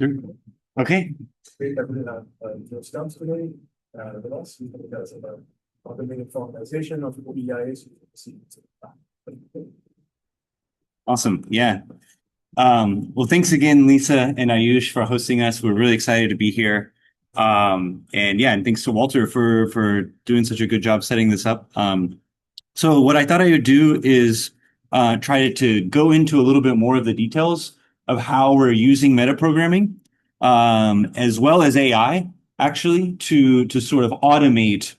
Sure. Okay. Great that we have Stubbs today with us. He's going to tell us about automated formalization of OEIs. Awesome. Yeah. Well, thanks again, Lisa and Ayush, for hosting us. We're really excited to be here. And thanks to Walter for doing such a good job setting this up. So what I thought I would do is try to go into a little bit more of the details of how we're using metaprogramming, as well as AI, actually, to sort of automate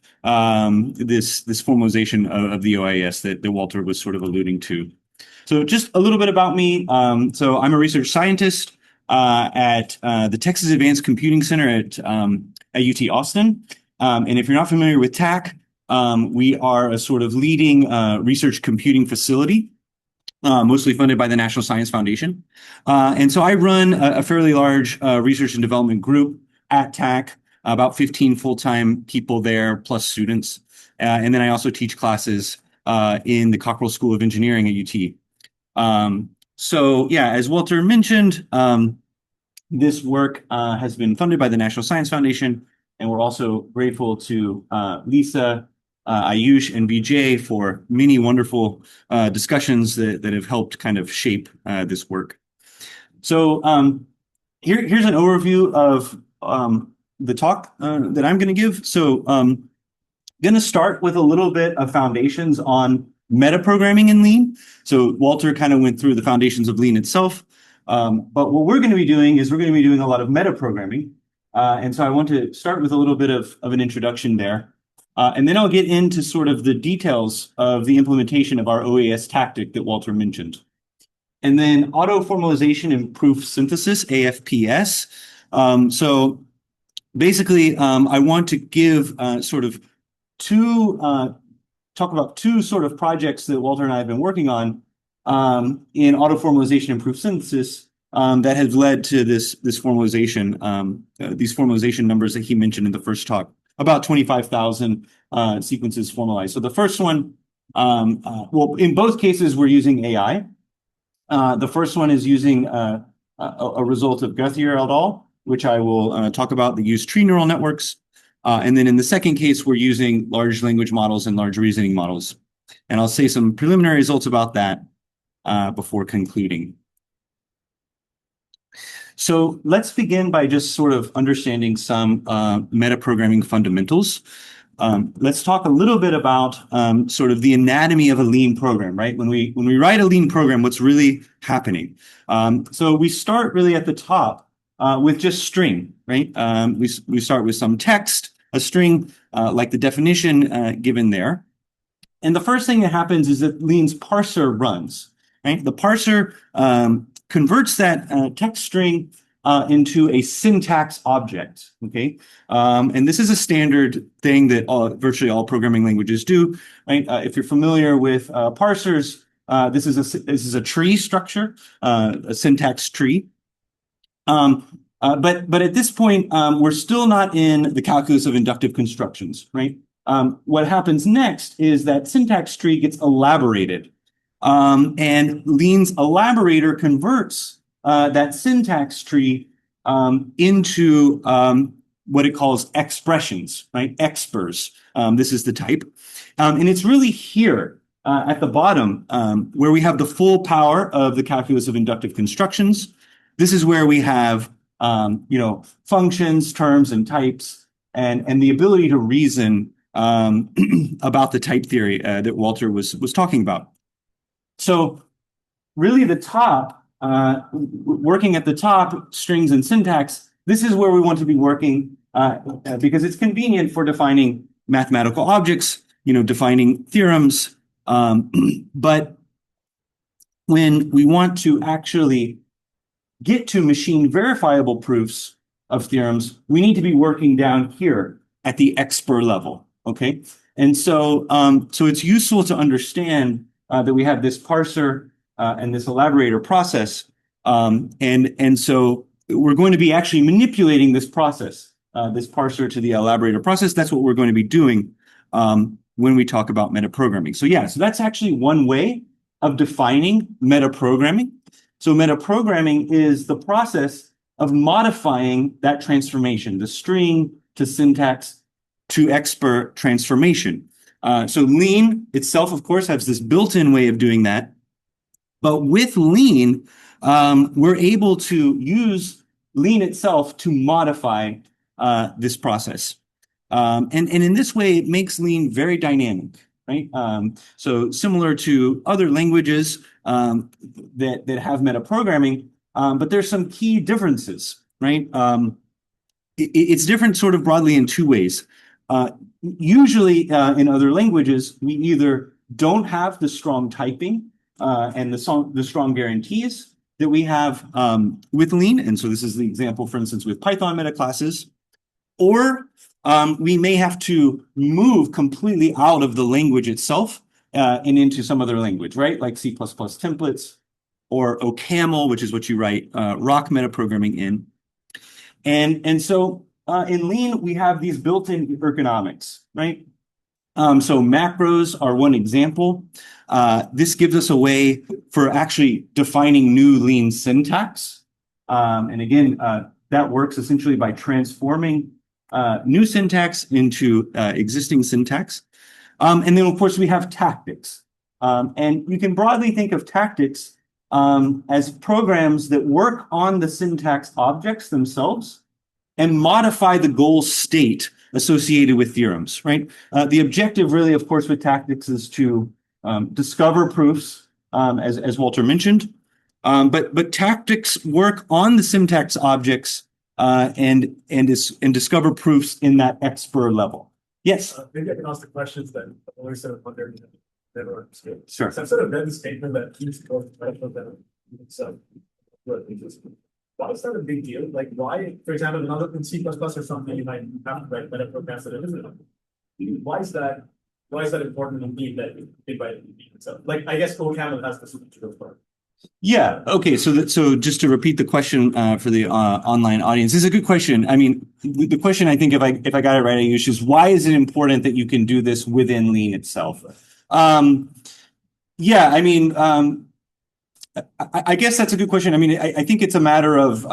this formalization of the OIS that Walter was sort of alluding to. So just a little bit about me. So I'm a research scientist at the Texas Advanced Computing Center at UT Austin. And if you're not familiar with TAC, we are a sort of leading research computing facility, mostly funded by the National Science Foundation. And so I run a fairly large research and development group at TAC, about 15 full-time people there, plus students. And then I also teach classes in the Cockrell School of Engineering at UT. As Walter mentioned, this work has been funded by the National Science Foundation, and we're also grateful to Lisa, Ayush, and Vijay for many wonderful discussions that have helped kind of shape this work. So here's an overview of the talk that I'm going to give. So I'm going to start with a little bit of foundations on metaprogramming in Lean. So Walter kind of went through the foundations of Lean itself. But what we're going to be doing is we're going to be doing a lot of metaprogramming. And so I want to start with a little bit of an introduction there. And then I'll get into sort of the details of the implementation of our OAS tactic that Walter mentioned. And then auto formalization and proof synthesis, AFPS. So basically, I want to give talk about two sort of projects that Walter and I have been working on in auto formalization and proof synthesis that has led to this formalization, these formalization numbers that he mentioned in the first talk, about 25,000 sequences formalized. So the first one, in both cases, we're using AI. The first one is using a result of Gauthier et al., which I will talk about, that use tree neural networks. And then in the second case, we're using large language models and large reasoning models. And I'll say some preliminary results about that before concluding. So let's begin by just sort of understanding some metaprogramming fundamentals. Let's talk a little bit about sort of the anatomy of a Lean program, right? When we write a Lean program, what's really happening? So we start really at the top with just string, right? We start with some text, a string like the definition given there. And the first thing that happens is that Lean's parser runs, right? The parser converts that text string into a syntax object, okay? And this is a standard thing that virtually all programming languages do, right? If you're familiar with parsers, this is a tree structure, a syntax tree. But at this point, we're still not in the calculus of inductive constructions, right? What happens next is that syntax tree gets elaborated. And Lean's elaborator converts that syntax tree into what it calls expressions, right? Expers. This is the type. And it's really here at the bottom where we have the full power of the calculus of inductive constructions. This is where we have functions, terms, and types, and the ability to reason about the type theory that Walter was talking about. So really the top, working at the top, strings and syntax, this is where we want to be working because it's convenient for defining mathematical objects, defining theorems. But when we want to actually get to machine verifiable proofs of theorems, we need to be working down here at the expert level, okay? And so it's useful to understand that we have this parser and this elaborator process. And so we're going to be actually manipulating this process, this parser to the elaborator process. That's what we're going to be doing when we talk about metaprogramming. So that's actually one way of defining metaprogramming. So metaprogramming is the process of modifying that transformation, the string to syntax to expr transformation. So Lean itself, of course, has this built-in way of doing that. But with Lean, we're able to use Lean itself to modify this process. And in this way, it makes Lean very dynamic, right? So similar to other languages that have metaprogramming, but there's some key differences, right? It's different sort of broadly in two ways. Usually in other languages, we either don't have the strong typing and the strong guarantees that we have with Lean. And so this is the example, for instance, with Python metaclasses. Or we may have to move completely out of the language itself and into some other language, right? Like C++ templates or OCaml, which is what you write rock metaprogramming in. And so in Lean, we have these built-in ergonomics, right? So macros are one example. This gives us a way for actually defining new Lean syntax. And again, that works essentially by transforming new syntax into existing syntax. And then, of course, we have tactics. And you can broadly think of tactics as programs that work on the syntax objects themselves and modify the goal state associated with theorems, right? The objective really, of course, with tactics is to discover proofs, as Walter mentioned. But tactics work on the syntax objects and discover proofs in that expr level. Yes? Maybe I can ask the questions that only sort of wonder never escape. Sure. So I've sort of read the statement that keeps going right from them. So why is that a big deal? Like why, for example, another in C++ or something, you might have to write better programs that it isn't. Why is that important indeed that it by itself? Like I guess OCaml has this part. Yeah. Okay. So just to repeat the question for the online audience, this is a good question. I mean, the question I think if I got it right, Ayush, is why is it important that you can do this within Lean itself? Yeah. I mean, I guess that's a good question. I mean, I think it's a matter of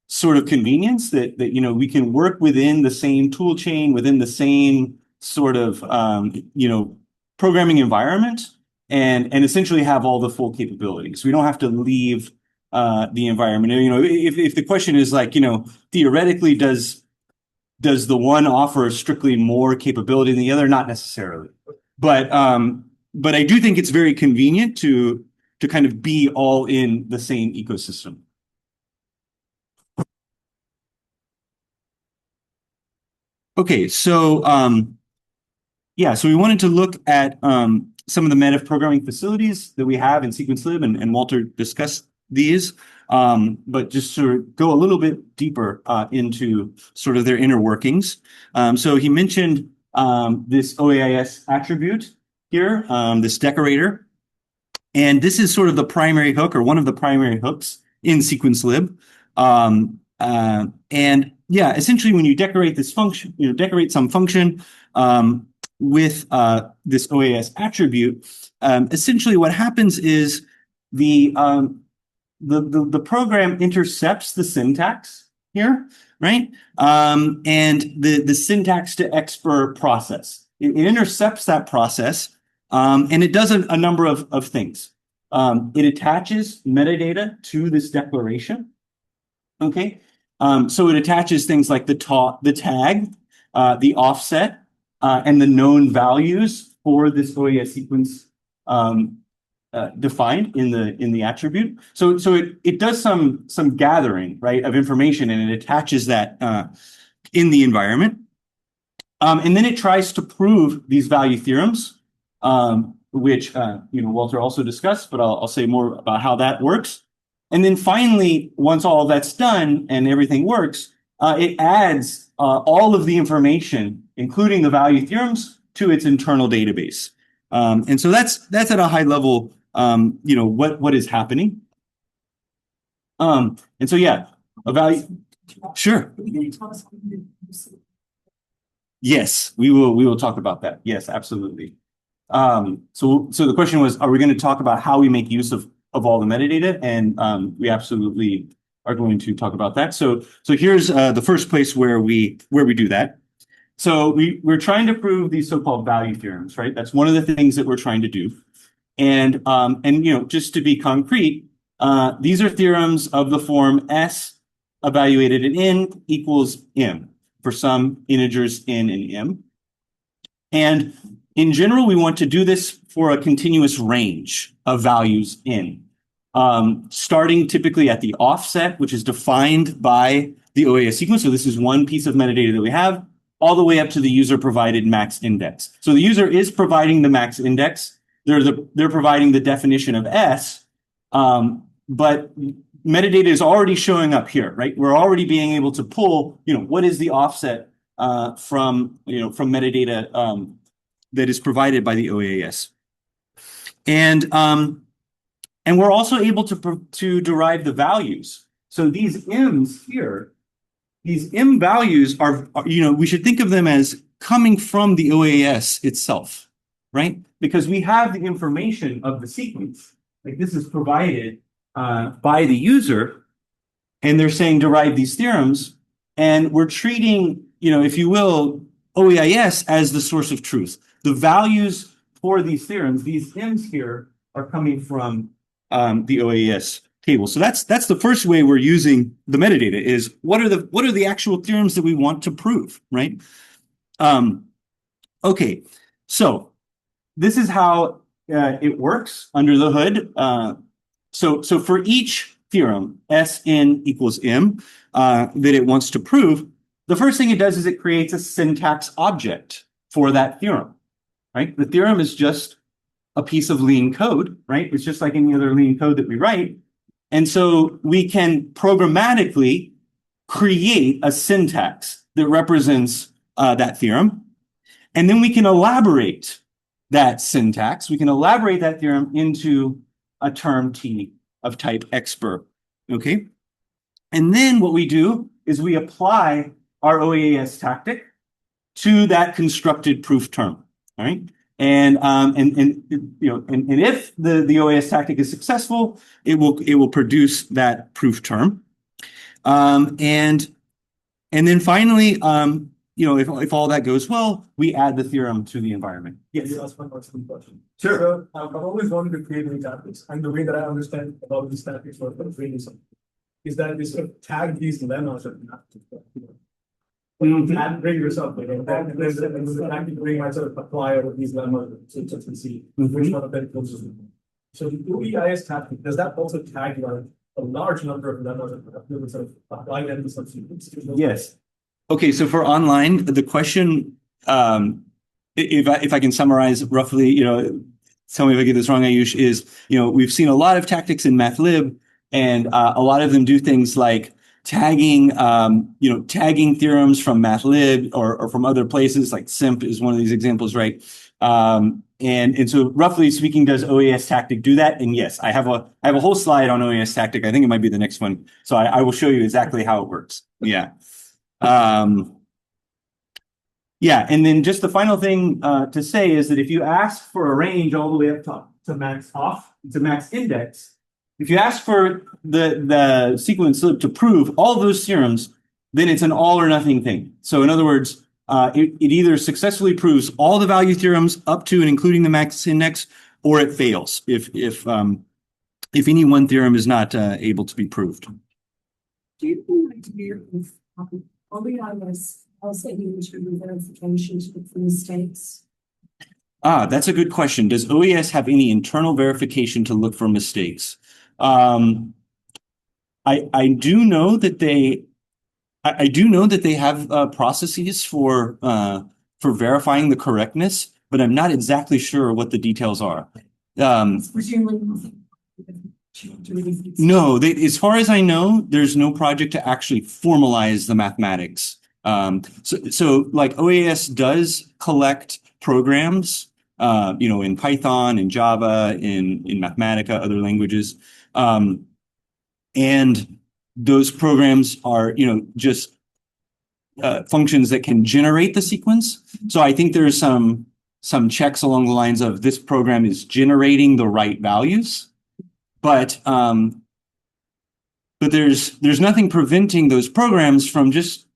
sort of convenience that we can work within the same tool chain, within the same sort of programming environment. And essentially have all the full capabilities. We don't have to leave the environment. If the question is like, theoretically, does the one offer strictly more capability than the other? Not necessarily. But I do think it's very convenient to kind of be all in the same ecosystem. Okay, so so we wanted to look at some of the metaprogramming facilities that we have in SequenceLib, and Walter discussed these, but just to go a little bit deeper into sort of their inner workings. So he mentioned this OAIS attribute here, this decorator, and this is sort of the primary hook or one of the primary hooks in SequenceLib. And yeah, essentially when you decorate this function, decorate some function, with this OAS attribute, essentially what happens is the program intercepts the syntax here, right? And the syntax to expr process. It intercepts that process, and it does a number of things. It attaches metadata to this declaration. Okay, so it attaches things like the tag, the offset, and the known values for this OAS sequence defined in the attribute. So it does some gathering, right, of information, and it attaches that in the environment. And then it tries to prove these value theorems, which Walter also discussed, but I'll say more about how that works. And then finally, once all that's done and everything works, it adds all of the information, including the value theorems, to its internal database. And so that's at a high level, what is happening. And so yeah, a value. Sure. Yes, we will talk about that. Yes, absolutely. So the question was, are we going to talk about how we make use of all the metadata? And we absolutely are going to talk about that. So here's the first place where we do that. So we're trying to prove these so-called value theorems, right? That's one of the things that we're trying to do. And just to be concrete, these are theorems of the form S evaluated in N equals M for some integers N and M. And in general, we want to do this for a continuous range of values N, starting typically at the offset, which is defined by the OAS sequence. So this is one piece of metadata that we have, all the way up to the user provided max index. So the user is providing the max index. They're providing the definition of S, but metadata is already showing up here, right? We're already being able to pull, what is the offset from metadata that is provided by the OAS, and we're also able to derive the values. So these M's here, these M values are we should think of them as coming from the OAS itself, right? Because we have the information of the sequence, like this is provided by the user, and they're saying derive these theorems, and we're treating, if you will, OAIS as the source of truth. The values for these theorems, these M's here, are coming from the OAS table. So that's the first way we're using the metadata is what are the actual theorems that we want to prove, right? Okay, so this is how it works under the hood. So for each theorem, Sn equals M, that it wants to prove, the first thing it does is it creates a syntax object for that theorem, right? The theorem is just a piece of lean code, right? It's just like any other lean code that we write. And so we can programmatically create a syntax that represents that theorem. And then we can elaborate that syntax. We can elaborate that theorem into a term T of type expr, okay? And then what we do is we apply our OAS tactic to that constructed proof term, all right? And if the OAS tactic is successful, it will produce that proof term. And then finally, if all that goes well, we add the theorem to the environment. Yes, that's my question. Sure. So I've always wanted to create new tactics, and the way that I understand about these tactics for training something is that we sort of tag these lemmas that you have to. And bring yourself, and then there's the tactic bring might sort of apply over these lemmas to see which one of them closest. So the OEIS tactic, does that also tag like a large number of lemmas that sort of apply them to some sequence? Yes. Okay, so for online, the question, if I can summarize roughly, tell me if I get this wrong, Ayush, is, we've seen a lot of tactics in MathLib, and a lot of them do things like tagging, tagging theorems from MathLib or from other places, like SIMP is one of these examples, right? And so roughly speaking, does OAS tactic do that? And yes, I have a whole slide on OAS tactic. I think it might be the next one. So I will show you exactly how it works. Yeah. And then just the final thing to say is that if you ask for a range all the way up to max index, if you ask for the sequence to prove all those theorems, then it's an all or nothing thing. So in other words, it either successfully proves all the value theorems up to and including the max index, or it fails if any one theorem is not able to be proved. Do you think OBIS also use verification to look for mistakes? That's a good question. Does OAS have any internal verification to look for mistakes? I do know that they have processes for verifying the correctness, but I'm not exactly sure what the details are. No, as far as I know, there's no project to actually formalize the mathematics. So like OAS does collect programs, in Python, in Java, in Mathematica, other languages. And those programs are, just functions that can generate the sequence. So I think there's some checks along the lines of this program is generating the right values. But but there's nothing preventing those programs from just,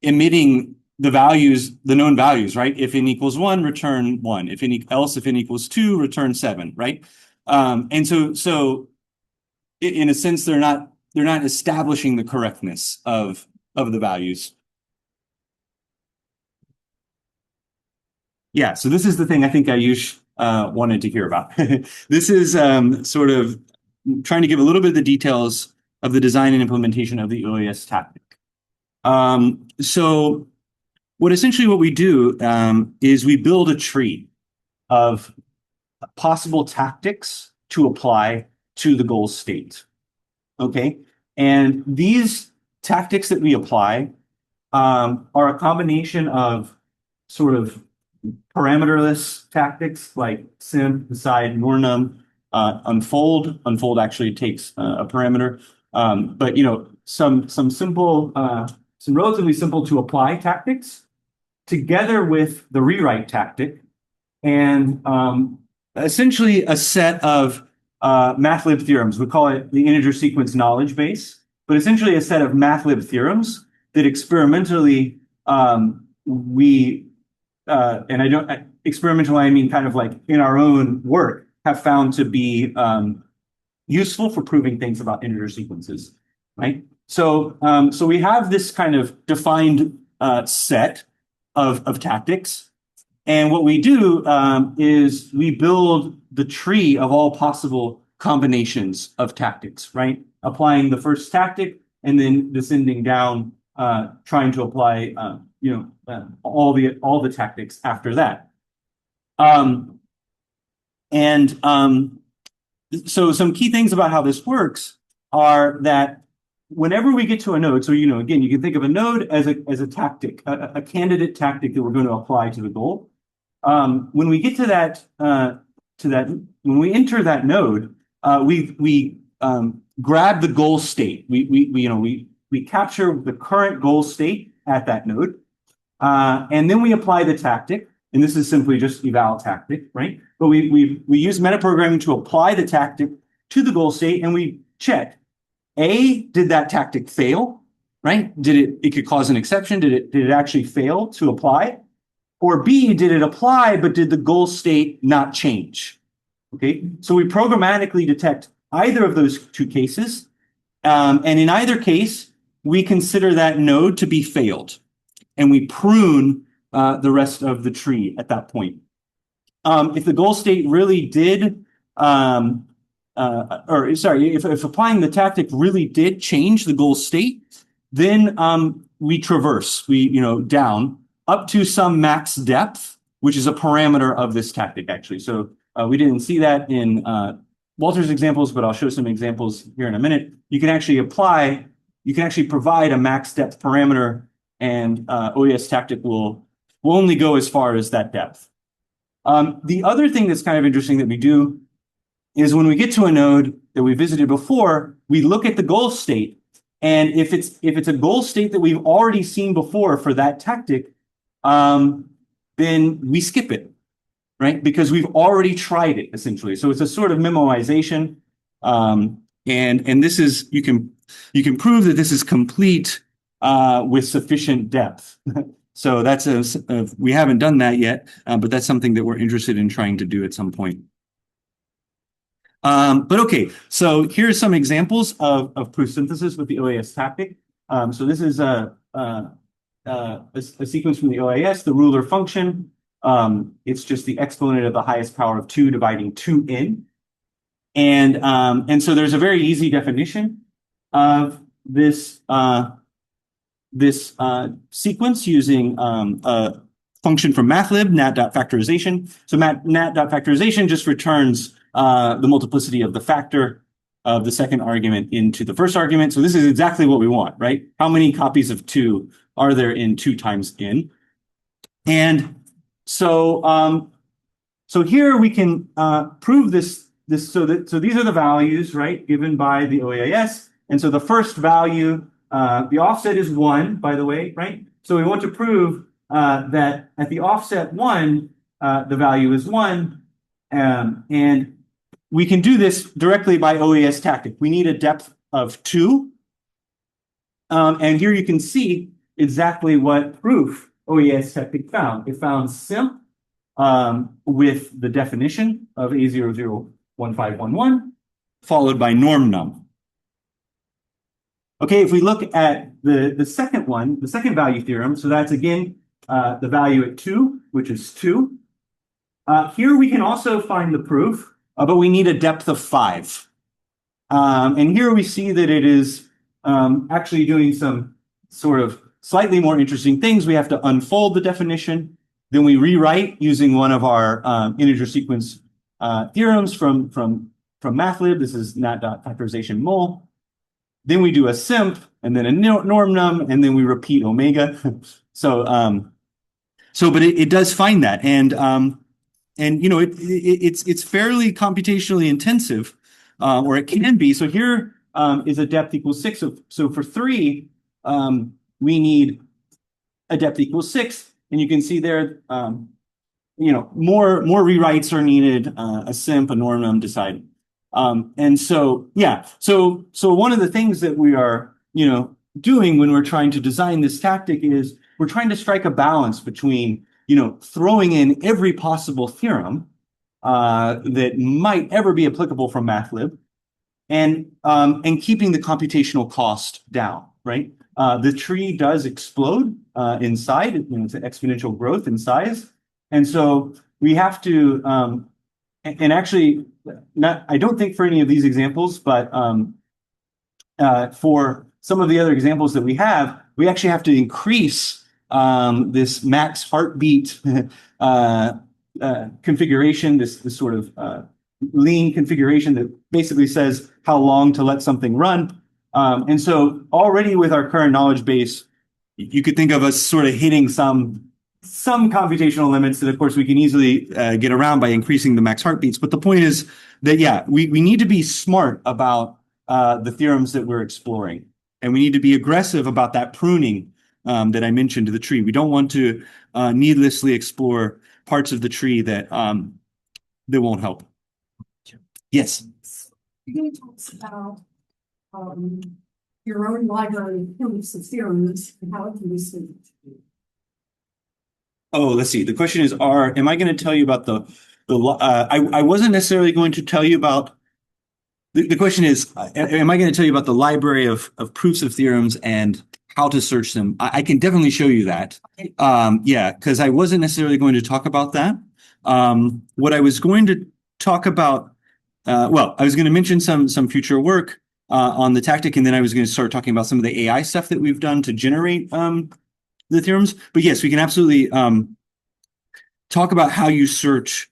emitting the values, the known values, right? If n equals 1, return 1. If n equals 2, return 7, right? And so in a sense, they're not establishing the correctness of the values. Yeah, so this is the thing I think Ayush wanted to hear about. This is sort of trying to give a little bit of the details of the design and implementation of the OAS tactic. So what we do is we build a tree of possible tactics to apply to the goal state. Okay, and these tactics that we apply are a combination of sort of parameterless tactics like simp, decide, nor num, unfold. Unfold actually takes a parameter, but some simple, some relatively simple to apply tactics together with the rewrite tactic, and essentially a set of mathlib theorems. We call it the integer sequence knowledge base, but essentially a set of mathlib theorems that experimentally experimental, I mean kind of like in our own work, have found to be useful for proving things about integer sequences, right? So we have this kind of defined set of tactics, and what we do is we build the tree of all possible combinations of tactics, right? Applying the first tactic and then descending down, trying to apply all the tactics after that. So some key things about how this works are that whenever we get to a node, so again, you can think of a node as a tactic, a candidate tactic that we're going to apply to the goal. When we get to that, when we enter that node, we grab the goal state. We capture the current goal state at that node, and then we apply the tactic. And this is simply just eval tactic, right? But we use metaprogramming to apply the tactic to the goal state, and we check: A, did that tactic fail, right? It could cause an exception? Did it actually fail to apply? Or B, did it apply, but did the goal state not change? Okay, so we programmatically detect either of those two cases. And in either case, we consider that node to be failed, and we prune the rest of the tree at that point. If the goal state really did, if applying the tactic really did change the goal state, then we traverse, down up to some max depth, which is a parameter of this tactic, actually. So we didn't see that in Walter's examples, but I'll show some examples here in a minute. You can actually provide a max depth parameter, and OAS tactic will only go as far as that depth. The other thing that's kind of interesting that we do is when we get to a node that we visited before, we look at the goal state. And if it's a goal state that we've already seen before for that tactic, then we skip it, right? Because we've already tried it, essentially. So it's a sort of memoization. And this is, you can prove that this is complete with sufficient depth. So that's we haven't done that yet, but that's something that we're interested in trying to do at some point. But okay, so here's some examples of proof synthesis with the OAS tactic. So this is a sequence from the OAS, the ruler function. It's just the exponent of the highest power of 2 dividing 2n. And so there's a very easy definition of this sequence using a function from mathlib, nat.factorization. So nat.factorization just returns the multiplicity of the factor of the second argument into the first argument. So this is exactly what we want, right? How many copies of 2 are there in 2 times n? And so here we can prove this. So these are the values, right, given by the OAS. And so the first value, the offset is 1, by the way, right? So we want to prove that at the offset 1, the value is 1. And we can do this directly by OAS tactic. We need a depth of 2. And here you can see exactly what proof OES Tactic found. It found simp with the definition of A001511, followed by norm num. Okay, if we look at the second one, the second value theorem, so that's again the value at 2, which is 2. Here we can also find the proof, but we need a depth of 5. And here we see that it is actually doing some sort of slightly more interesting things. We have to unfold the definition. Then we rewrite using one of our integer sequence theorems from MathLib. This is nat.factorization mul. Then we do a simp, and then a norm num, and then we repeat omega. But it does find that, and you know it's fairly computationally intensive, or it can be. So here is a depth equals 6. So for 3, we need a depth equals 6, and you can see there, you know, more rewrites are needed. A simp, a norm num, decide. And so, yeah, so one of the things that we are, you know, doing when we're trying to design this tactic is we're trying to strike a balance between, you know, throwing in every possible theorem that might ever be applicable from MathLib, and keeping the computational cost down, right? The tree does explode inside, you know, it's an exponential growth in size, and so we have to, and actually, I don't think for any of these examples, but for some of the other examples that we have, we actually have to increase this max heartbeat configuration, this sort of lean configuration that basically says how long to let something run. And so already with our current knowledge base, you could think of us sort of hitting some computational limits that, of course, we can easily get around by increasing the max heartbeats. But the point is that, yeah, we need to be smart about the theorems that we're exploring. And we need to be aggressive about that pruning that I mentioned to the tree. We don't want to needlessly explore parts of the tree that won't help. Yes. You talks about your own library of proofs of theorems and how it can be solved. Oh, let's see. The question is, am I going to tell you about I wasn't necessarily going to tell you about, the question is, am I going to tell you about the library of proofs of theorems and how to search them? I can definitely show you that. Yeah, because I wasn't necessarily going to talk about that. What I was going to talk about, well, I was going to mention some future work on the tactic, and then I was going to start talking about some of the AI stuff that we've done to generate the theorems. But yes, we can absolutely talk about how you search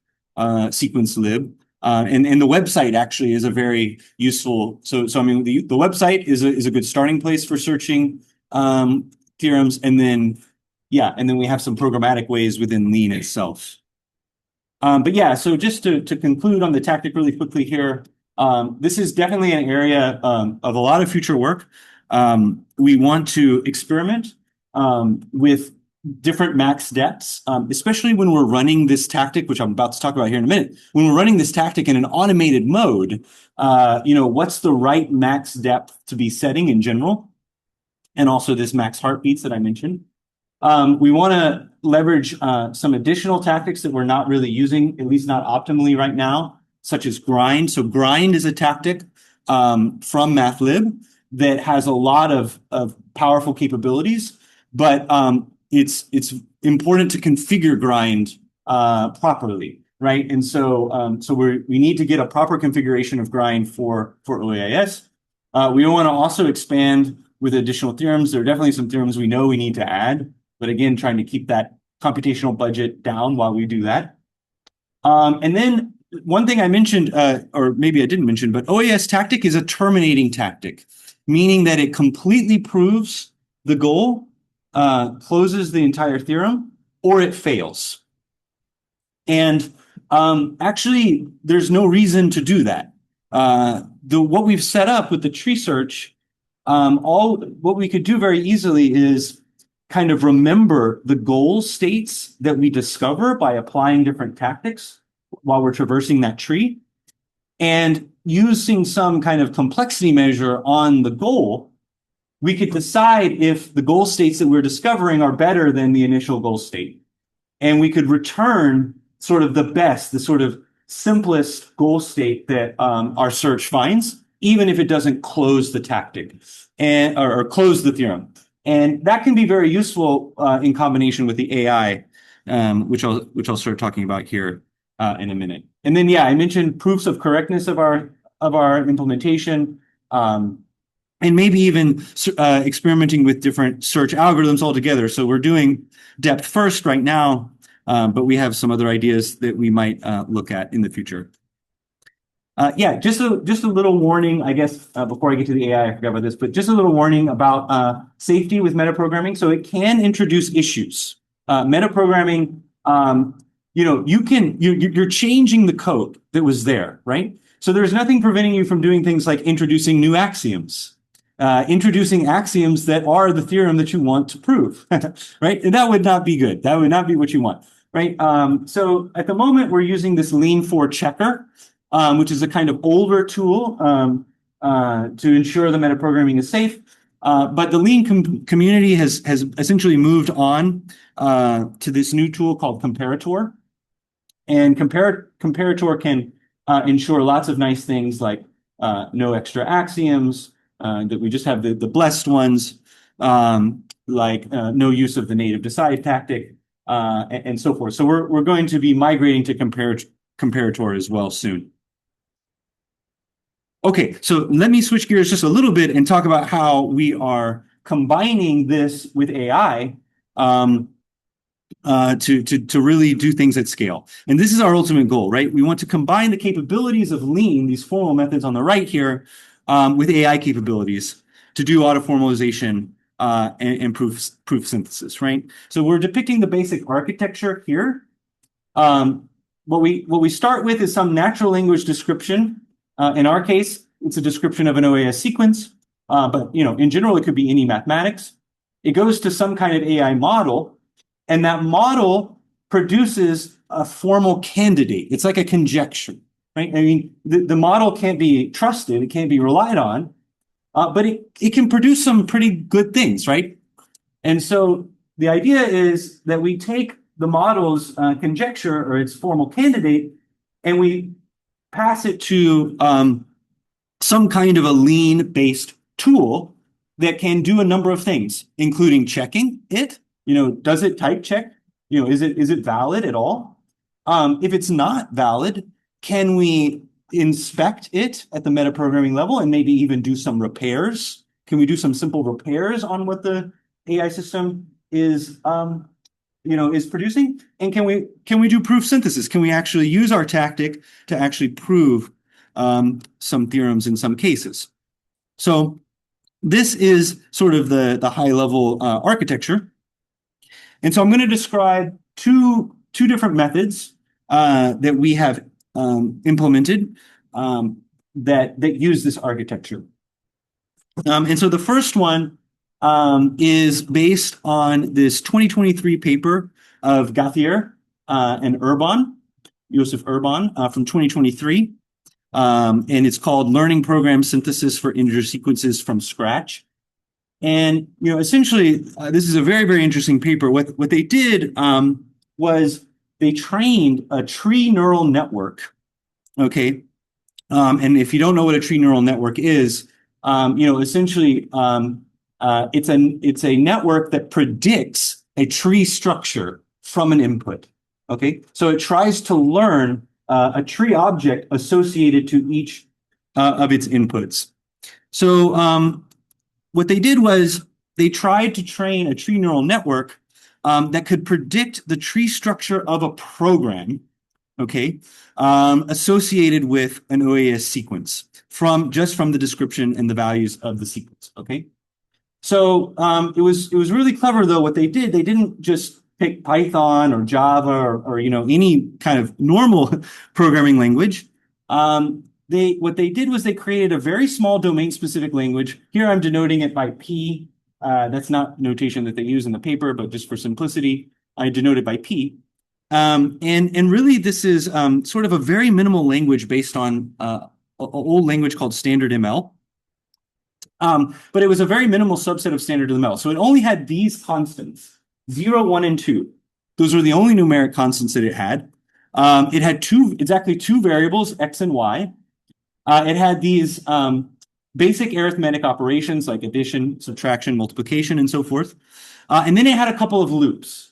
sequence lib. And the website actually is a very useful. So I mean, the website is a good starting place for searching theorems, and then we have some programmatic ways within Lean itself. But yeah, so just to conclude on the tactic really quickly here, this is definitely an area of a lot of future work. We want to experiment with different max depths, especially when we're running this tactic, which I'm about to talk about here in a minute. When we're running this tactic in an automated mode, you know, what's the right max depth to be setting in general? And also this max heartbeats that I mentioned. We want to leverage some additional tactics that we're not really using, at least not optimally right now, such as grind. So grind is a tactic from MathLib that has a lot of powerful capabilities, but it's important to configure grind properly, right? And so we need to get a proper configuration of grind for OAIS. We want to also expand with additional theorems. There are definitely some theorems we know we need to add, but again, trying to keep that computational budget down while we do that. And then one thing I mentioned, or maybe I didn't mention, but OAS tactic is a terminating tactic, meaning that it completely proves the goal, closes the entire theorem, or it fails. And actually, there's no reason to do that. What we've set up with the tree search, what we could do very easily is kind of remember the goal states that we discover by applying different tactics while we're traversing that tree. And using some kind of complexity measure on the goal, we could decide if the goal states that we're discovering are better than the initial goal state. And we could return sort of the best, the sort of simplest goal state that our search finds, even if it doesn't close the tactic and or close the theorem. And that can be very useful in combination with the AI, which I'll start talking about here in a minute. And then, yeah, I mentioned proofs of correctness of our implementation, and maybe even experimenting with different search algorithms altogether. So we're doing depth first right now, but we have some other ideas that we might look at in the future. Yeah, just a little warning, I guess, before I get to the AI, I forgot about this, but just a little warning about safety with metaprogramming. So it can introduce issues. Metaprogramming, you're changing the code that was there, right? So there's nothing preventing you from doing things like introducing new axioms, introducing axioms that are the theorem that you want to prove, right? And that would not be good. That would not be what you want, right? So at the moment, we're using this lean4 checker, which is a kind of older tool to ensure the metaprogramming is safe. But the lean community has essentially moved on to this new tool called Comparator. And Comparator can ensure lots of nice things like no extra axioms, that we just have the blessed ones, like no use of the native decide tactic, and so forth. So we're going to be migrating to Comparator as well soon. Okay, so let me switch gears just a little bit and talk about how we are combining this with AI to really do things at scale. And this is our ultimate goal, right? We want to combine the capabilities of Lean, these formal methods on the right here, with AI capabilities to do autoformalization and proof synthesis, right? So we're depicting the basic architecture here. What we start with is some natural language description. In our case, it's a description of an OAS sequence, but in general, it could be any mathematics. It goes to some kind of AI model, and that model produces a formal candidate. It's like a conjecture, right? I mean, the model can't be trusted, it can't be relied on, but it can produce some pretty good things, right? And so the idea is that we take the model's conjecture or its formal candidate, and we pass it to some kind of a lean-based tool that can do a number of things, including checking it. Does it type check? Is it valid at all? If it's not valid, can we inspect it at the metaprogramming level and maybe even do some repairs? Can we do some simple repairs on what the AI system is producing? And can we do proof synthesis? Can we actually use our tactic to actually prove some theorems in some cases? So this is sort of the high level architecture. And so I'm going to describe two different methods that we have implemented that use this architecture. And so the first one is based on this 2023 paper of Gauthier and Joseph Urban from 2023. And it's called Learning Program Synthesis for Integer Sequences from Scratch. And, essentially, this is a very, very interesting paper. What they did was they trained a tree neural network, okay? And if you don't know what a tree neural network is, essentially, it's a network that predicts a tree structure from an input, okay? So it tries to learn a tree object associated to each of its inputs. So what they did was they tried to train a tree neural network that could predict the tree structure of a program, okay, associated with an OAS sequence from the description and the values of the sequence, okay? So it was really clever though. What they did, they didn't just pick Python or Java or any kind of normal programming language. What they did was they created a very small domain-specific language. Here I'm denoting it by P. That's not notation that they use in the paper, but just for simplicity, I denote it by P. And really, this is sort of a very minimal language based on an old language called Standard ML. But it was a very minimal subset of Standard ML. So it only had these constants, 0, 1, and 2. Those were the only numeric constants that it had. It had exactly two variables, x and y. It had these basic arithmetic operations like addition, subtraction, multiplication, and so forth. And then it had a couple of loops.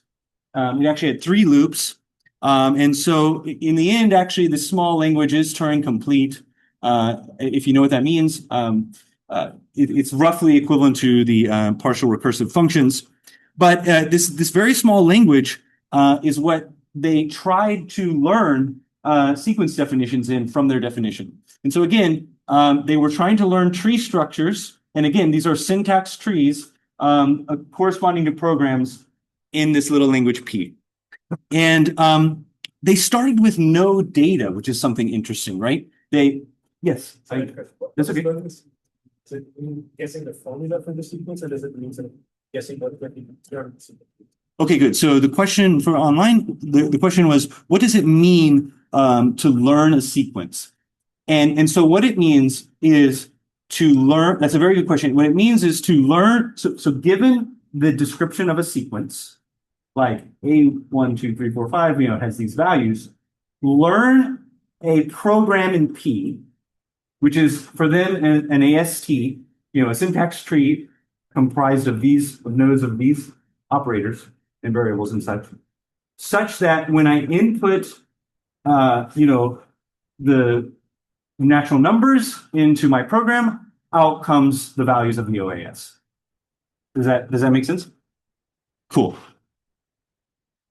It actually had 3 loops. And so in the end, actually, the small language is Turing complete. If you know what that means, it's roughly equivalent to the partial recursive functions. But this very small language is what they tried to learn sequence definitions in from their definition. And so again, they were trying to learn tree structures. And again, these are syntax trees corresponding to programs in this little language P. And they started with no data, which is something interesting, right? Yes. That's okay. Is it guessing the formula for the sequence, or does it mean guessing what the sequence? Okay, good. So the question for online, the question was, what does it mean to learn a sequence? And so what it means is to learn. That's a very good question. What it means is to learn. So given the description of a sequence, like A1, 2, 3, 4, 5, it has these values, learn a program in P, which is for them an AST, a syntax tree comprised of nodes of these operators and variables and such that when I input, the natural numbers into my program, out comes the values of the OAS. Does that make sense? Cool.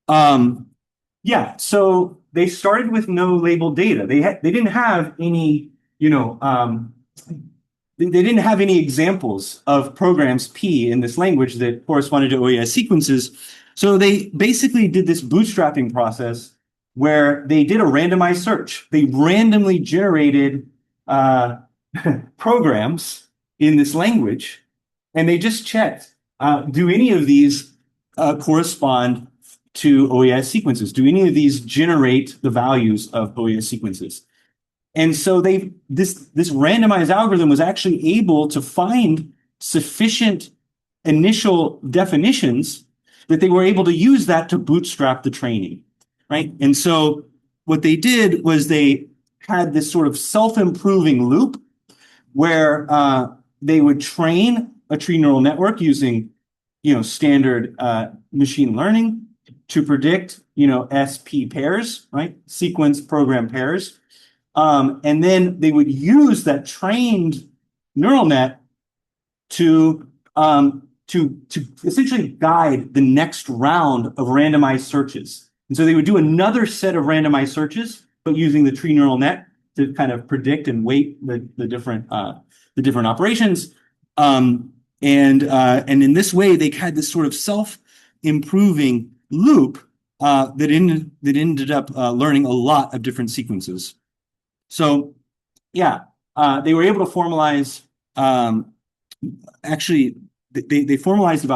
Yeah. So they started with no labeled data. They didn't have any. They didn't have any examples of programs P in this language that corresponded to OAS sequences. So they basically did this bootstrapping process where they did a randomized search. They randomly generated programs in this language, and they just checked, do any of these correspond to OAS sequences? Do any of these generate the values of OAS sequences? And so this randomized algorithm was actually able to find sufficient initial definitions that they were able to use that to bootstrap the training, right? And so what they did was they had this sort of self-improving loop where they would train a tree neural network using, standard machine learning to predict, SP pairs, right? Sequence program pairs. And then they would use that trained neural net to essentially guide the next round of randomized searches. And so they would do another set of randomized searches, but using the tree neural net to kind of predict and weight the different operations. And in this way, they had this sort of self-improving loop that ended up learning a lot of different sequences. So, yeah, they were able to formalize. Actually, they formalized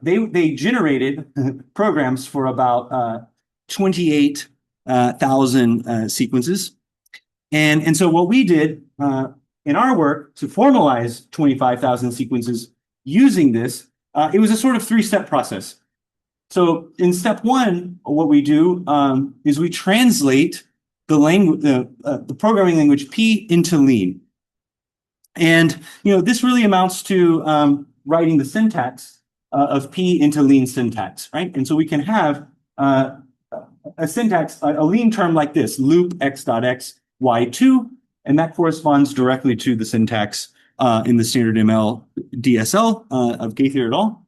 they generated programs for about 28,000 sequences, and so what we did in our work to formalize 25,000 sequences using this, it was a sort of 3-step process. So in step 1, what we do is we translate the language, the programming language P into Lean. And, this really amounts to writing the syntax of P into Lean syntax, right? And so we can have a syntax, a Lean term like this, loop x.x, y2, and that corresponds directly to the syntax in the standard ML DSL of Gaither et al.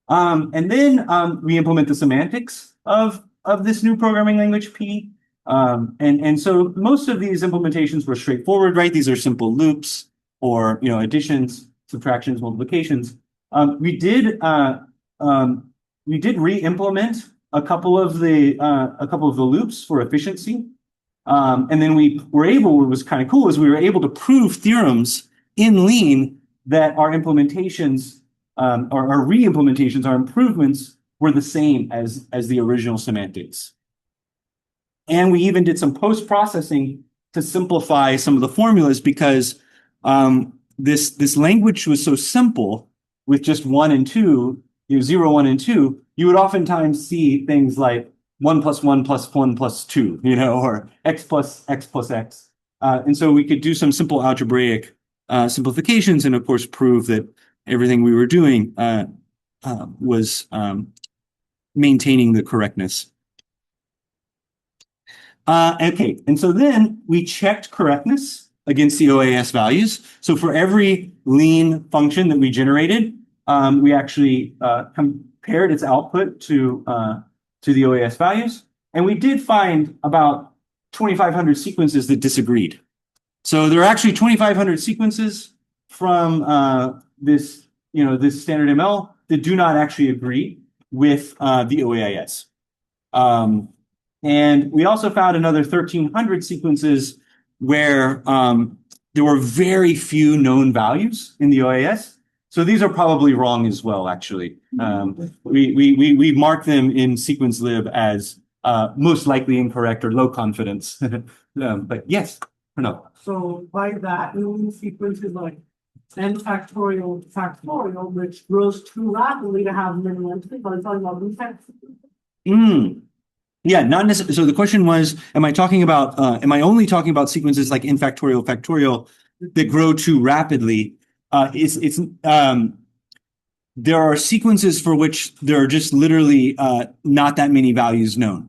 And then we implement the semantics of this new programming language P. And so most of these implementations were straightforward, right? These are simple loops or, additions, subtractions, multiplications. We did re-implement a couple of the loops for efficiency. And then what was kind of cool is we were able to prove theorems in Lean that our implementations, our re-implementations, our improvements were the same as the original semantics. And we even did some post-processing to simplify some of the formulas because this language was so simple with just 1 and 2, 0, 1, and 2, you would oftentimes see things like 1 plus 1 plus 1 plus 2, or x plus x plus x. And so we could do some simple algebraic simplifications and, of course, prove that everything we were doing was maintaining the correctness. Okay, and so then we checked correctness against the OAS values. So for every lean function that we generated, we actually compared its output to the OAS values, and we did find about 2,500 sequences that disagreed. So there are actually 2,500 sequences from this standard ML that do not actually agree with the OAIS. And we also found another 1,300 sequences where there were very few known values in the OAS. So these are probably wrong as well, actually. We mark them in sequence lib as most likely incorrect or low confidence. But yes or no? So by that, we mean sequences like n factorial factorial, which grows too rapidly to have many entries. Are you talking about these types of sequences? Yeah, not necessarily. So the question was, am I only talking about sequences like n factorial factorial that grow too rapidly? There are sequences for which there are just literally not that many values known.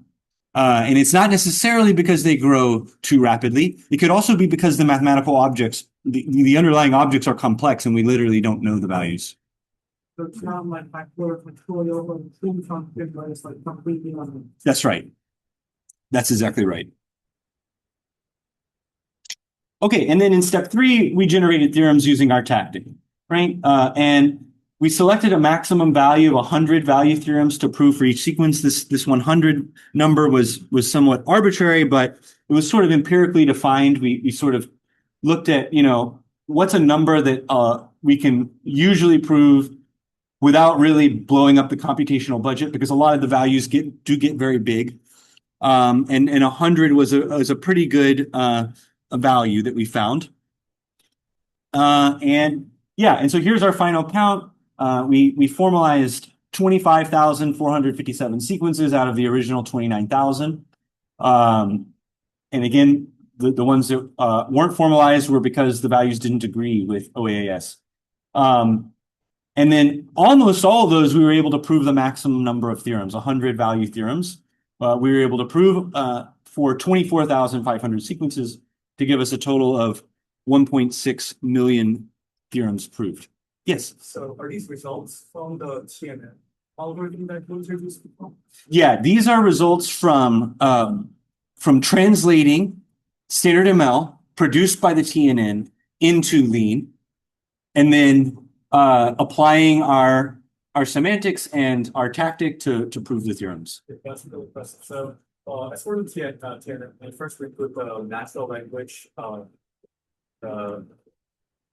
And it's not necessarily because they grow too rapidly. It could also be because the mathematical objects, the underlying objects are complex and we literally don't know the values. So it's not like factorial or twin function, but it's like completely unknown. That's right. That's exactly right. Okay, and then in step 3, we generated theorems using our tactic, right? And we selected a maximum value of 100 value theorems to prove for each sequence. This 100 number was somewhat arbitrary, but it was sort of empirically defined. We sort of looked at, what's a number that we can usually prove without really blowing up the computational budget, because a lot of the values do get very big. And 100 was a pretty good a value that we found. And so here's our final count. We formalized 25,457 sequences out of the original 29,000. And again, the ones that weren't formalized were because the values didn't agree with OAS. And then almost all of those, we were able to prove the maximum number of theorems, 100 value theorems. We were able to prove for 24,500 sequences to give us a total of 1.6 million theorems proved. Yes? So are these results from the TNN algorithm that you introduced before? Yeah, these are results from translating standard ML produced by the TNN into Lean, and then applying our semantics and our tactic to prove the theorems. That's really impressive. So as for the TNN, first we put the natural language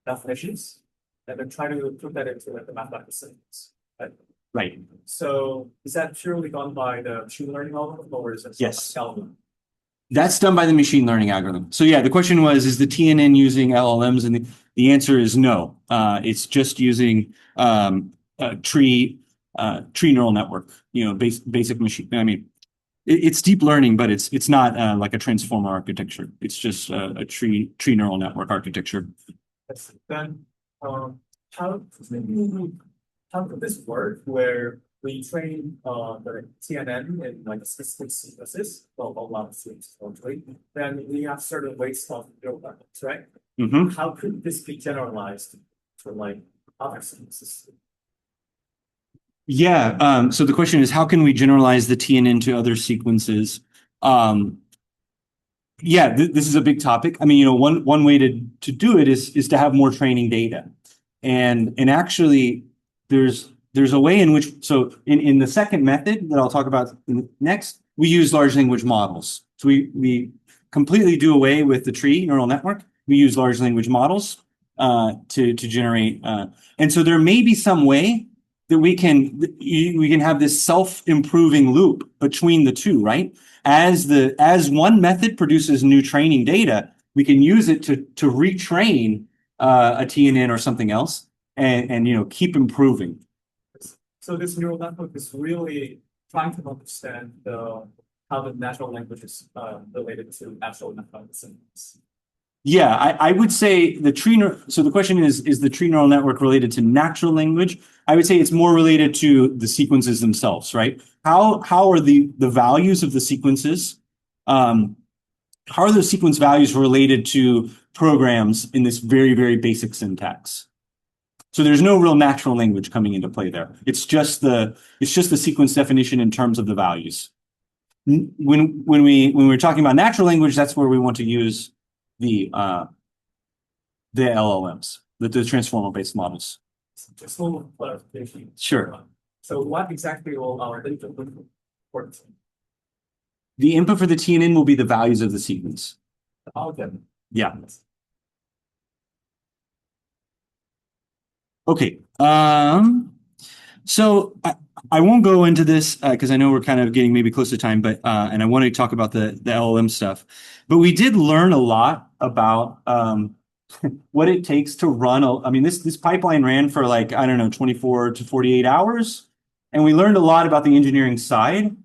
definitions, and then try to put that into the mathematical sentence. Right. So is that purely done by the machine learning algorithm, or is it Yes. algorithm? That's done by the machine learning algorithm. So yeah, the question was, is the TNN using LLMs? And the answer is no. It's just using tree neural network, basic machine. I mean, it's deep learning, but it's not like a transformer architecture. It's just a tree neural network architecture. Yes. Then how could this work where we train the TNN in like specific sequences, well, a lot of sequences actually, then we have certain weights of neural networks, right? Mm-hmm. How could this be generalized for like other sequences? Yeah. So the question is, how can we generalize the TNN to other sequences? This is a big topic. I mean, one way to do it is to have more training data, and actually there's a way in which, so in the second method that I'll talk about next, we use large language models. So we completely do away with the tree neural network. We use large language models to generate, and so there may be some way that we can have this self-improving loop between the two, right? As one method produces new training data, we can use it to retrain a TNN or something else and keep improving. So this neural network is really trying to understand how the natural language is related to actual mathematical syntax. Yeah, I would say so the question is the tree neural network related to natural language? I would say it's more related to the sequences themselves, right? How are the values of the sequences, how are those sequence values related to programs in this very, very basic syntax? So there's no real natural language coming into play there. It's just the sequence definition in terms of the values. When we're talking about natural language, that's where we want to use the LLMs, the transformer-based models. Just a little clarification. Sure. So what exactly will our input for The input for the TNN will be the values of the sequence. Okay. Yeah. Okay. So I won't go into this because I know we're kind of getting maybe close to time, but and I want to talk about the LLM stuff. But we did learn a lot about what it takes to run I mean, this pipeline ran for like, I don't know, 24 to 48 hours. And we learned a lot about the engineering side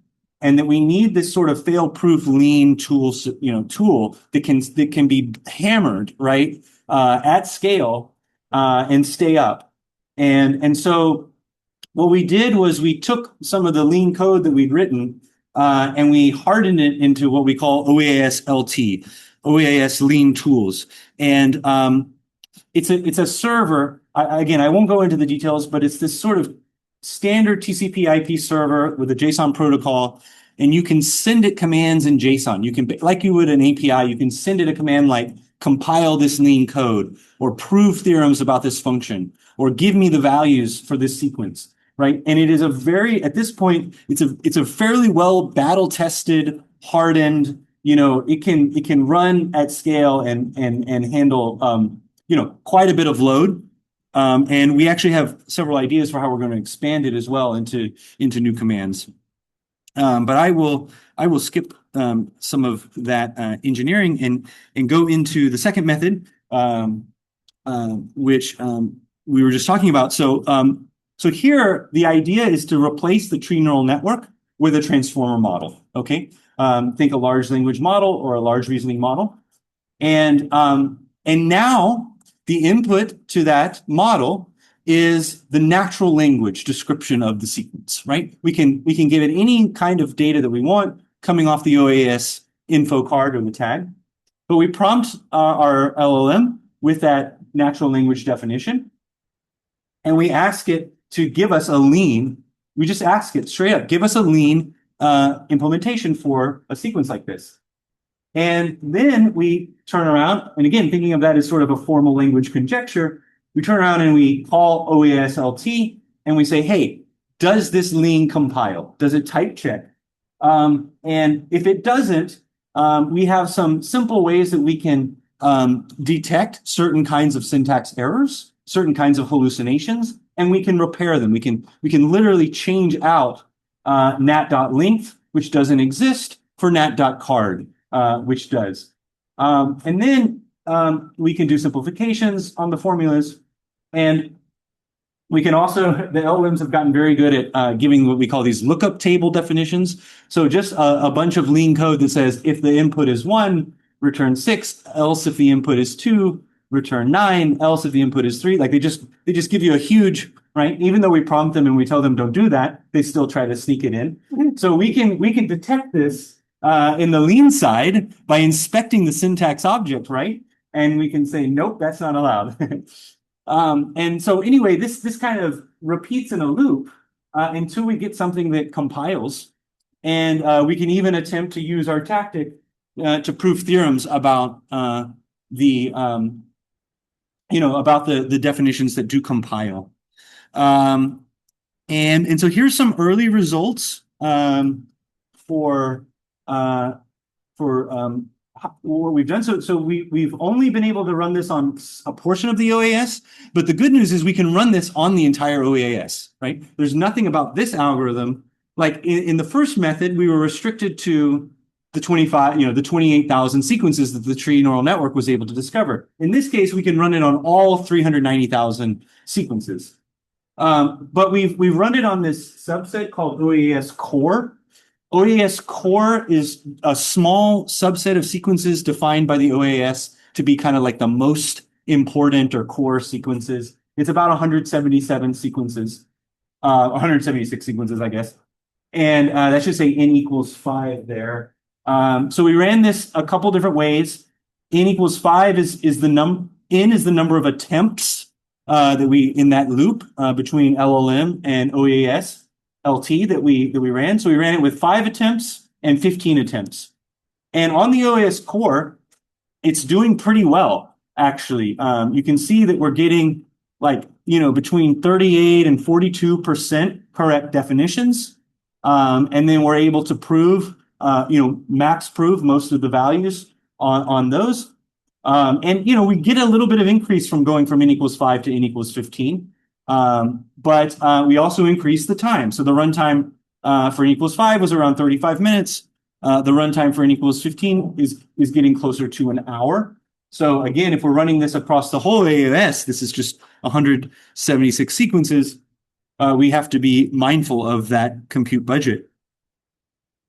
and that we need this sort of fail-proof lean tool that can be hammered, right, at scale and stay up. And so what we did was we took some of the lean code that we'd written and we hardened it into what we call OAS LT, OAS lean tools. And it's a server. Again, I won't go into the details, but it's this sort of standard TCP IP server with a JSON protocol, and you can send it commands in JSON. You can, like you would an API, you can send it a command like compile this lean code or prove theorems about this function or give me the values for this sequence. Right. And it is at this point, it's a fairly well battle tested, hardened, it can run at scale and handle, quite a bit of load. And we actually have several ideas for how we're going to expand it as well into new commands. But I will skip some of that engineering and go into the second method, which we were just talking about. So here, the idea is to replace the tree neural network with a transformer model, okay? Think a large language model or a large reasoning model. And now the input to that model is the natural language description of the sequence, right? We can give it any kind of data that we want coming off the OAS info card or the tag, but we prompt our LLM with that natural language definition, and we ask it to give us a lean. We just ask it straight up, give us a lean implementation for a sequence like this. And then we turn around, and again, thinking of that as sort of a formal language conjecture, we turn around and we call OAS LT, and we say, hey, does this lean compile? Does it type check? And if it doesn't, we have some simple ways that we can detect certain kinds of syntax errors, certain kinds of hallucinations, and we can repair them. We can literally change out nat.length, which doesn't exist, for nat.card, which does. And then we can do simplifications on the formulas. And we can also, the LLMs have gotten very good at giving what we call these lookup table definitions. So just a bunch of lean code that says if the input is 1, return 6, else if the input is 2, return 9, else if the input is 3. Like they just give you a huge, right? Even though we prompt them and we tell them don't do that, they still try to sneak it in. So we can detect this in the lean side by inspecting the syntax object, right? And we can say, nope, that's not allowed. And so anyway, this kind of repeats in a loop until we get something that compiles. And we can even attempt to use our tactic to prove theorems about the definitions that do compile. And so here's some early results for what we've done. So we've only been able to run this on a portion of the OAS, but the good news is we can run this on the entire OAS, right? There's nothing about this algorithm. Like in the first method, we were restricted to the 28,000 sequences that the tree neural network was able to discover. In this case, we can run it on all 390,000 sequences. But we've run it on this subset called OAS core. OAS core is a small subset of sequences defined by the OAS to be kind of like the most important or core sequences. It's about 177 sequences, 176 sequences, I guess. And that should say n equals 5 there. So we ran this a couple different ways. N equals 5 is the number of attempts that we in that loop between LLM and OAS LT that we ran. So we ran it with 5 attempts and 15 attempts. And on the OAS core, it's doing pretty well, actually. You can see that we're getting between 38 and 42% correct definitions. And then we're able to prove, max prove most of the values on those. And we get a little bit of increase from going from n equals 5 to n equals 15. But we also increased the time. So the runtime for n equals 5 was around 35 minutes. The runtime for n equals 15 is getting closer to an hour. So again, if we're running this across the whole AOS, this is just 176 sequences. We have to be mindful of that compute budget.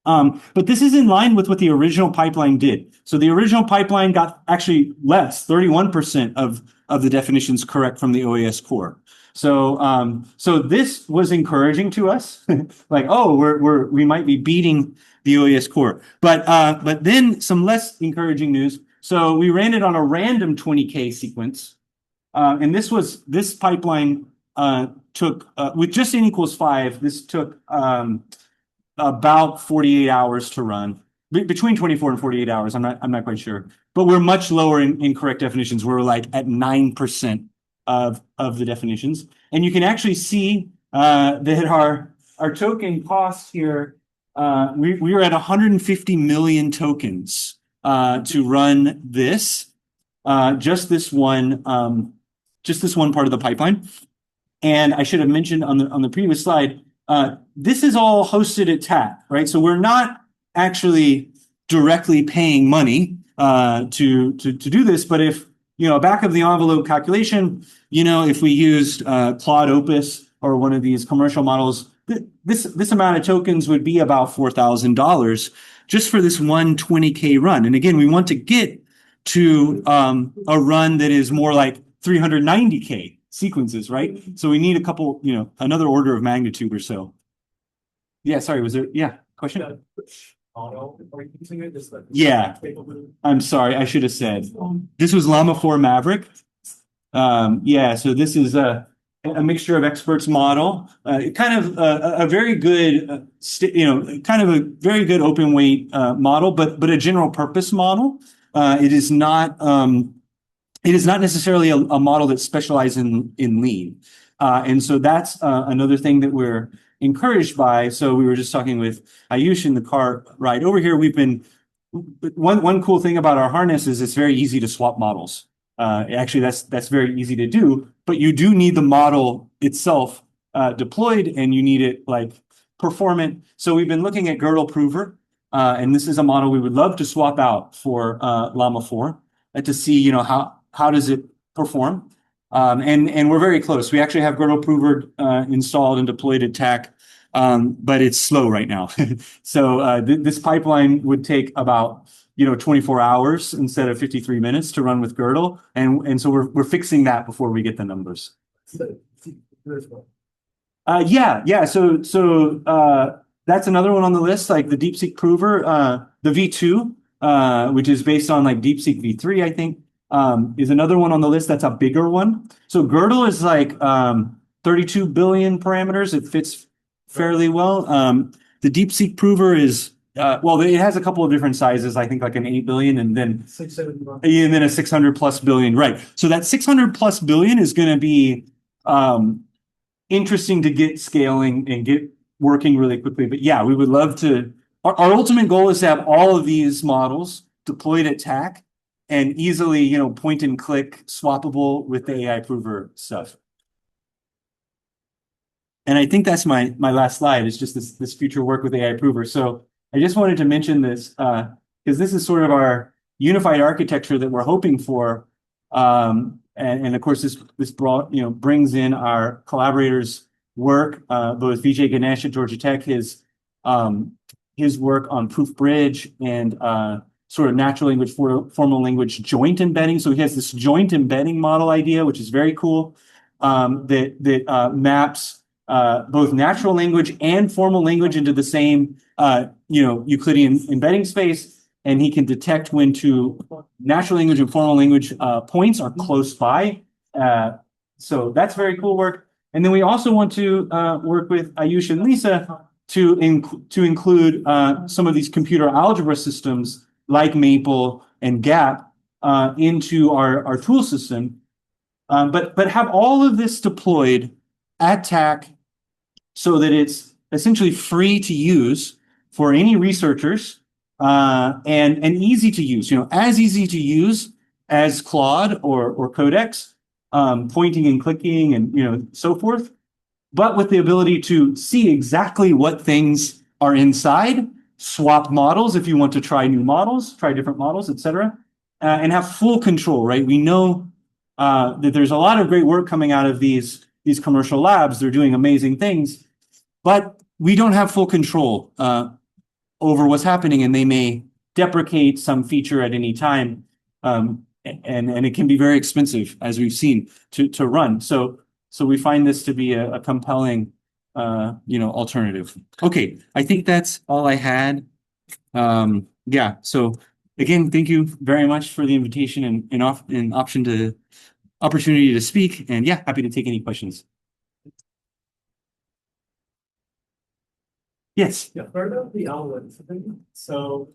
But this is in line with what the original pipeline did. So the original pipeline got actually less, 31% of the definitions correct from the OAS core. So this was encouraging to us, like, oh, we might be beating the OAS core. But then some less encouraging news. So we ran it on a random 20K sequence, and this pipeline took with just n equals 5. This took about 48 hours to run, between 24 and 48 hours. I'm not quite sure, but we're much lower in correct definitions. We're like at 9% of the definitions, and you can actually see that our token costs here. We were at 150 million tokens to run this, just this one part of the pipeline. And I should have mentioned on the previous slide, this is all hosted at TAT, right? So we're not actually directly paying money to do this, but if a back of the envelope calculation, if we used Claude Opus or one of these commercial models, this amount of tokens would be about $4,000 just for this one 20K run. And again, we want to get to a run that is more like 390K sequences, right? So we need a couple, another order of magnitude or so. Yeah, sorry, was there, question? Yeah, I'm sorry, I should have said. This was Llama 4 Maverick. So this is a mixture of experts model, kind of a very good, kind of a very good open weight model, but a general purpose model. It is not necessarily a model that specializes in lean. And so that's another thing that we're encouraged by. So we were just talking with Ayush in the car ride over here. One cool thing about our harness is it's very easy to swap models. Actually, that's very easy to do, but you do need the model itself deployed, and you need it performant. So we've been looking at Gödel Prover, and this is a model we would love to swap out for Llama 4 to see how does it perform. And we're very close. We actually have Gödel Prover installed and deployed at TAC, but it's slow right now. So this pipeline would take about 24 hours instead of 53 minutes to run with Gödel, and so we're fixing that before we get the numbers. So that's another one on the list, like the DeepSeek Prover, the V2, which is based on DeepSeek V3, I think. Is another one on the list that's a bigger one. So Gödel is 32 billion parameters. It fits fairly well. The DeepSeek Prover is, it has a couple of different sizes, I think like an 8 billion and then 670, and then a 600 plus billion. Right. So that 600 plus billion is going to be interesting to get scaling and get working really quickly. But yeah, we would love to, our ultimate goal is to have all of these models deployed at TAC and easily, you know, point and click swappable with the AI prover stuff. And I think that's my last slide is just this future work with AI prover. So I just wanted to mention this because this is sort of our unified architecture that we're hoping for. And of course, this brought, you know, brings in our collaborators' work, both Vijay Ganesh at Georgia Tech, his work on proof bridge and sort of natural language formal language joint embedding. So he has this joint embedding model idea, which is very cool, that maps both natural language and formal language into the same, you know, Euclidean embedding space. And he can detect when two natural language and formal language points are close by. So that's very cool work. And then we also want to work with Ayush and Lisa to include some of these computer algebra systems like Maple and GAP into our tool system. But have all of this deployed at TAC so that it's essentially free to use for any researchers and easy to use, you know, as easy to use as Claude or Codex, pointing and clicking and, you know, so forth, but with the ability to see exactly what things are inside, swap models if you want to try new models, try different models, et cetera, and have full control, right? We know that there's a lot of great work coming out of these commercial labs. They're doing amazing things, but we don't have full control over what's happening, and they may deprecate some feature at any time, and it can be very expensive, as we've seen, to run. So we find this to be a compelling, you know, alternative. Okay, I think that's all I had. Yeah. So again, thank you very much for the invitation and opportunity to speak. And yeah, happy to take any questions. Yes. Yeah, heard of the L1 thing. So